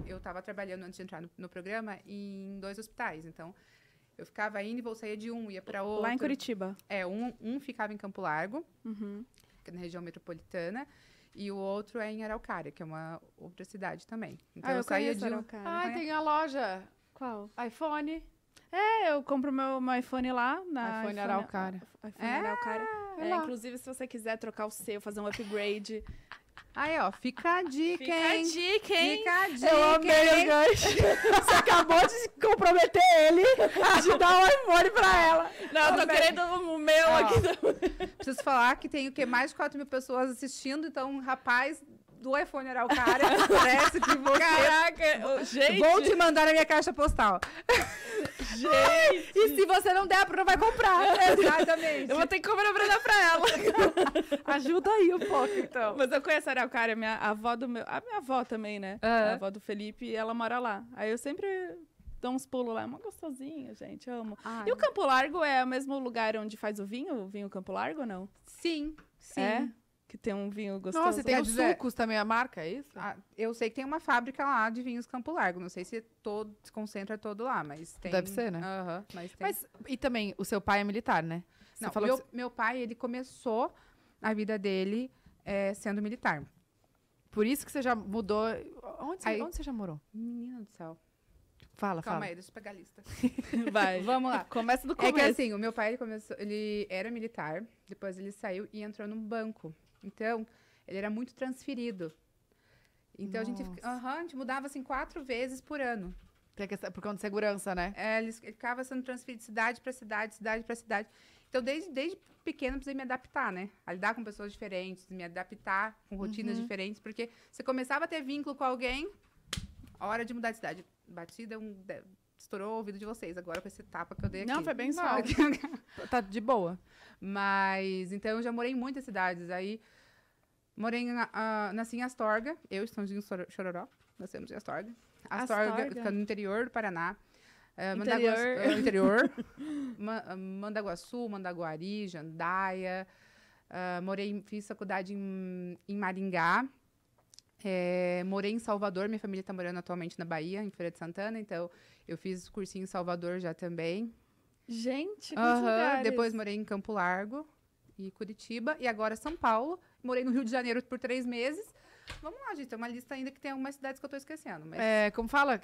eu estava trabalhando antes de entrar no programa em 2 hospitais. Então, eu ficava indo e saía de um, ia para outro. Lá em Curitiba. Um ficava em Campo Largo, Uhum. que é na região metropolitana, e o outro é em Araucária, que é uma outra cidade também. Então, eu saía de um... Araucária. Tem a loja Qual? iPhone. Eu compro meu iPhone lá na iPhone Araucária. iPhone Araucária. lá. Inclusive, se você quiser trocar o seu, fazer um upgrade. Aí, ó, fica a dica, hein? dica, hein? Fica a dica, Eu amei o hein? gancho. Você acabou de comprometer ele de dar um iPhone pra ela. Não, eu tô querendo o meu Ó, aqui. Preciso falar que tem o quê? Mais de 4.000 pessoas assistindo, então, rapaz do iPhone Araucária, parece que você... Caraca, gente. Vou te mandar a minha caixa postal. Gente. E se você não der, a Bruna vai comprar. Exatamente. Eu vou ter que comprar a Bruna pra ela. Ajuda aí um pouco, então. Mas eu conheço a Araucária, a minha avó também, né? A avó do Felipe, ela mora lá. Aí eu sempre dou uns pulos lá. É uma gostosinha, gente, amo. Ai. E o Campo Largo é o mesmo lugar onde faz o vinho Campo Largo ou não? Sim, sim. É? Que tem um vinho gostoso. Nossa, e tem Quer os dizer- sucos também, a marca, é isso? Ah, eu sei que tem uma fábrica lá de vinhos Campo Largo. Não sei se se concentra todo lá, mas tem... Deve ser, né? Aham, mas tem. Mas, e também, o seu pai é militar, né? Você Não, falou meu pai, ele começou a vida dele sendo militar. por isso que você já mudou. Aí- Onde você já morou? Menina do céu. Fala, Calma fala. aí, deixa eu pegar a lista. Vai. Vamos lá. Começa do É começo. que assim, o meu pai, ele era militar, depois ele saiu e entrou num banco. Então, ele era muito transferido. Então, a gente mudava, assim, 4 vezes por ano. Por conta de segurança, né? Ele ficava sendo transferido de cidade para cidade, cidade para cidade. Então, desde pequeno, eu precisei me adaptar, né? A lidar com pessoas diferentes, me adaptar com rotinas diferentes, porque você começava a ter vínculo com alguém, a hora de mudar de cidade. Batida, estourou o ouvido de vocês agora com essa etapa que eu dei aqui. Não, foi bem Não. suave. Tá de boa. Mas, então, eu já morei em muitas cidades. Aí, nasci em Astorga. Eu e Estãozinho Chororó. Nascemos em Astorga. Astorga Astorga. fica no interior do Paraná. Interior. Mandaguaçu, Mandaguari, Jandaia. Fiz faculdade em Maringá. Morei em Salvador. Minha família está morando atualmente na Bahia, em Feira de Santana. Então, eu fiz cursinho em Salvador já também. Gente, que Aham, depois morei em Campo Largo e Curitiba. E agora São Paulo. Morei no Rio de Janeiro por 3 meses. Vamos lá, gente. Tem uma lista ainda que tem algumas cidades que eu tô esquecendo. Mas... Como fala?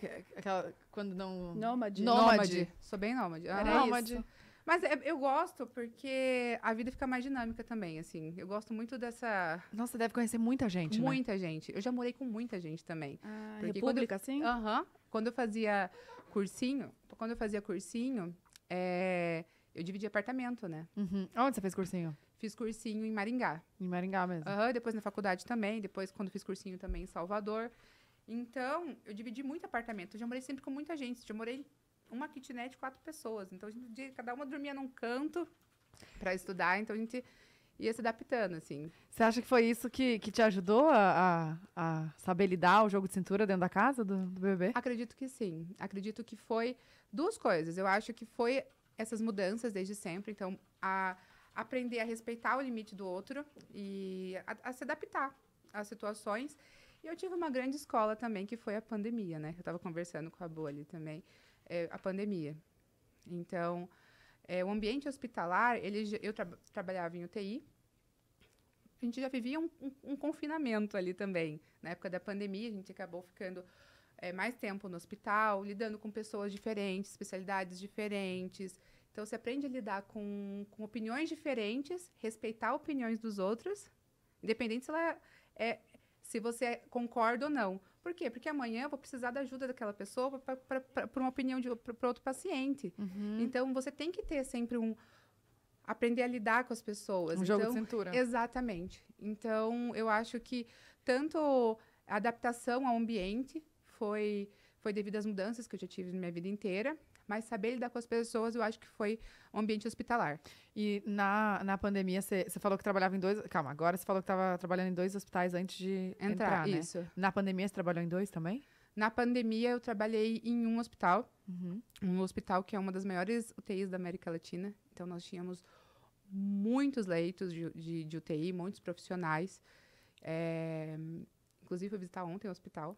Quando não... Nômade. Nômade. Sou bem nômade. Era Nômade. isso. Mas eu gosto porque a vida fica mais dinâmica também, assim. Eu gosto muito dessa... Nossa, você deve conhecer muita gente, né? Muita gente. Eu já morei com muita gente também. Porque República, assim? Aham. Quando eu fazia cursinho, eu dividia apartamento, né? Uhum. Onde você fez cursinho? Fiz cursinho em Maringá. Em Maringá mesmo. Aham, depois na faculdade também, depois quando fiz cursinho também em Salvador. Então, eu dividi muito apartamento. Eu já morei sempre com muita gente. Já morei uma kitnet, 4 pessoas. Então, cada uma dormia num canto para estudar. Então, a gente ia se adaptando, assim. Você acha que foi isso que te ajudou a saber lidar o jogo de cintura dentro da casa do bebê? Acredito que sim. Acredito que foi 2 coisas. Eu acho que foi essas mudanças desde sempre. Então, aprender a respeitar o limite do outro e a se adaptar às situações. E eu tive uma grande escola também, que foi a pandemia, né? Eu estava conversando com a Boa ali também, a pandemia. Então, o ambiente hospitalar, eu trabalhava em UTI, a gente já vivia um confinamento ali também. Na época da pandemia, a gente acabou ficando mais tempo no hospital, lidando com pessoas diferentes, especialidades diferentes. Então, você aprende a lidar com opiniões diferentes, respeitar opiniões dos outros, independente se você concorda ou não. Por quê? Porque amanhã eu vou precisar da ajuda daquela pessoa para uma opinião para outro paciente. Então, você tem que ter sempre aprender a lidar com as pessoas. Um jogo de cintura. Exatamente. Então, eu acho que tanto a adaptação ao ambiente foi devido às mudanças que eu já tive na minha vida inteira, mas saber lidar com as pessoas, eu acho que foi um ambiente hospitalar. E na pandemia, você falou que trabalhava em 2... Calma, agora você falou que estava trabalhando em 2 hospitais antes de entrar, né? Isso. Na pandemia, você trabalhou em 2 também? Na pandemia, eu trabalhei em um hospital. Um hospital que é uma das maiores UTIs da América Latina. Então, nós tínhamos muitos leitos de UTI, muitos profissionais. inclusive fui visitar ontem o hospital.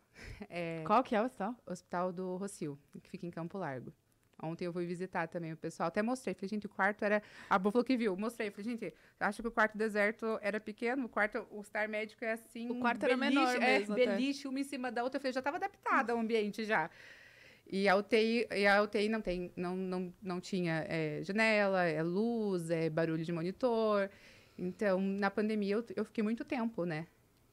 Qual que é o hospital? O Hospital do Rocio, que fica em Campo Largo. Ontem eu fui visitar também o pessoal. Até mostrei. Falei, gente, o quarto era... A Bo falou que viu. Mostrei. Falei, gente, acho que o quarto deserto era pequeno. O quarto, o Star Médico é assim... O quarto era menor mesmo. Beliche, uma em cima da outra. Eu falei, já estava adaptada ao ambiente já. E a UTI não tinha janela, luz, barulho de monitor. Então, na pandemia, eu fiquei muito tempo, né?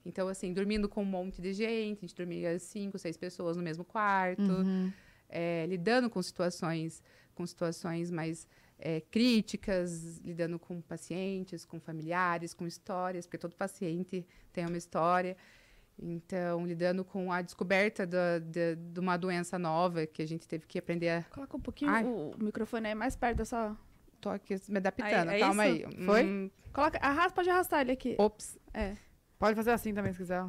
Então, assim, dormindo com um monte de gente. A gente dormia 5, 6 pessoas no mesmo quarto. Lidando com situações mais críticas, lidando com pacientes, com familiares, com histórias, porque todo paciente tem uma história. Então, lidando com a descoberta de uma doença nova que a gente teve que aprender a... Coloca um pouquinho o microfone aí mais perto da sua... Tô aqui me adaptando, aí, calma isso? aí. Foi? Pode arrastar ele aqui. Ops. Pode fazer assim também, se quiser.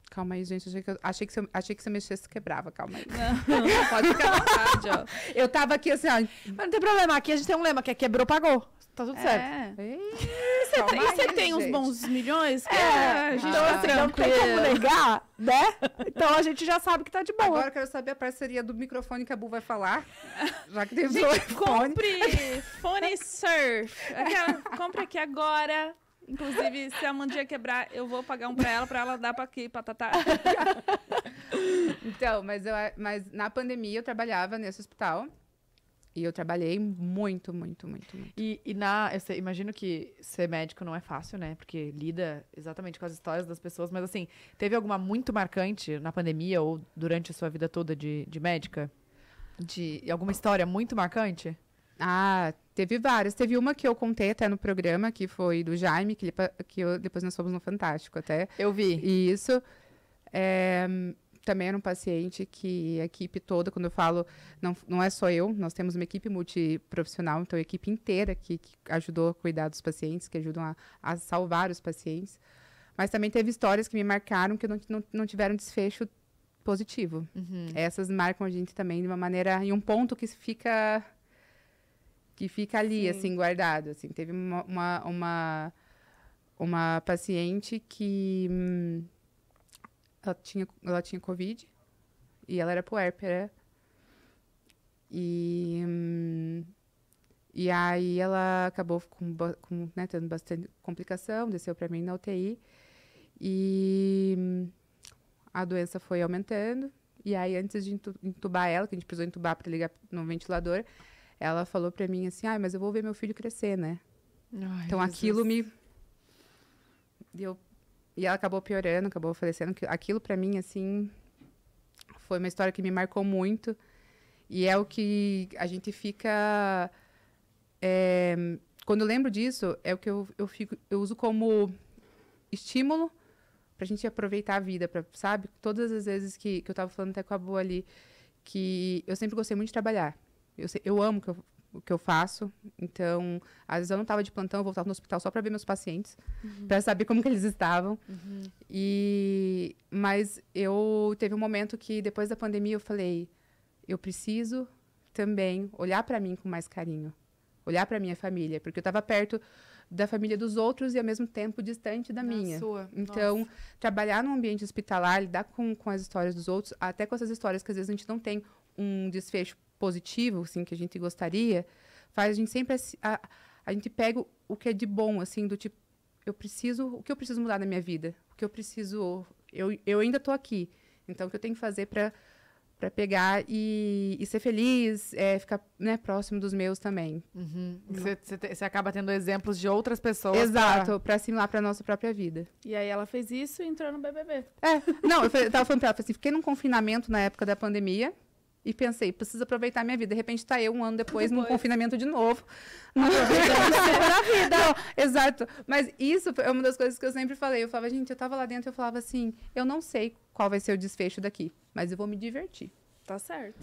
Calma aí, gente. Achei que se eu mexesse, quebrava. Calma aí. Não, pode ficar à vontade, ó. Eu tava aqui assim, ó. Mas não tem problema. Aqui a gente tem um lema, que é quebrou, pagou. Tá tudo certo. Você tem uns bons milhões? A gente tá Não tem como tranquilo. negar, né? Então a gente já sabe que tá de boa. Agora eu quero saber a parceria do microfone que a Bu vai falar. Já que tem os Gente, fone. compre Fone Surf. Compre aqui agora. Inclusive, se a Mandinha quebrar, eu vou pagar um pra ela dar pra aqui, pra Tatá. Então, mas na pandemia eu trabalhava nesse hospital. E eu trabalhei muito. Eu imagino que ser médico não é fácil, né? Porque lida exatamente com as histórias das pessoas. Mas, assim, teve alguma muito marcante na pandemia ou durante a sua vida toda de médica? Alguma história muito marcante? Ah, teve várias. Teve uma que eu contei até no programa, que foi do Jaime, depois nós fomos no Fantástico até. Eu vi. Isso. Também era um paciente que a equipe toda, quando eu falo, não é só eu, nós temos uma equipe multiprofissional, então a equipe inteira que ajudou a cuidar dos pacientes, que ajudam a salvar os pacientes. Mas também teve histórias que me marcaram que não tiveram desfecho positivo. Essas marcam a gente também de uma maneira, em um ponto que fica ali, Sim. assim, guardado. Assim. Teve uma paciente que... Ela tinha Covid e ela era puérpera. E aí ela acabou tendo bastante complicação, desceu para mim na UTI. E a doença foi aumentando. E aí, antes de entubar ela, que a gente precisou entubar para ligar no ventilador, ela falou para mim assim, mas eu vou ver meu filho crescer, né? Ai, então, Jesus. aquilo me... E ela acabou piorando, acabou falecendo. Aquilo, pra mim, assim, foi uma história que me marcou muito. E é o que a gente fica... quando eu lembro disso, é o que eu uso como estímulo pra gente aproveitar a vida, sabe? Todas as vezes que eu tava falando até com a Boa ali, que eu sempre gostei muito de trabalhar. Eu amo o que eu faço. Então, às vezes eu não estava de plantão, eu voltava no hospital só para ver meus pacientes, para saber como que eles estavam. Mas teve um momento que, depois da pandemia, eu falei, eu preciso também olhar para mim com mais carinho, olhar para minha família, porque eu estava perto da família dos outros e, ao mesmo tempo, distante da minha. Sua. Então, Nossa. trabalhar num ambiente hospitalar, lidar com as histórias dos outros, até com essas histórias que, às vezes, a gente não tem um desfecho positivo, assim, que a gente gostaria, faz a gente sempre... A gente pega o que é de bom, assim, do tipo, o que eu preciso mudar na minha vida? O que eu preciso... Eu ainda estou aqui. Então, o que eu tenho que fazer para pegar e ser feliz, ficar, né, próximo dos meus também. Você acaba tendo exemplos de outras pessoas. Exato, para assimilar para nossa própria vida. E aí ela fez isso e entrou no BBB. Não, eu tava falando para ela, assim, fiquei num confinamento na época da pandemia, e pensei, preciso aproveitar a minha vida. De repente, tá eu, um ano depois, num confinamento de novo. Aproveitando a vida. Não, exato. Mas isso é uma das coisas que eu sempre falei. Eu falava, gente, eu tava lá dentro, eu falava assim, eu não sei qual vai ser o desfecho daqui, mas eu vou me divertir. Tá certo.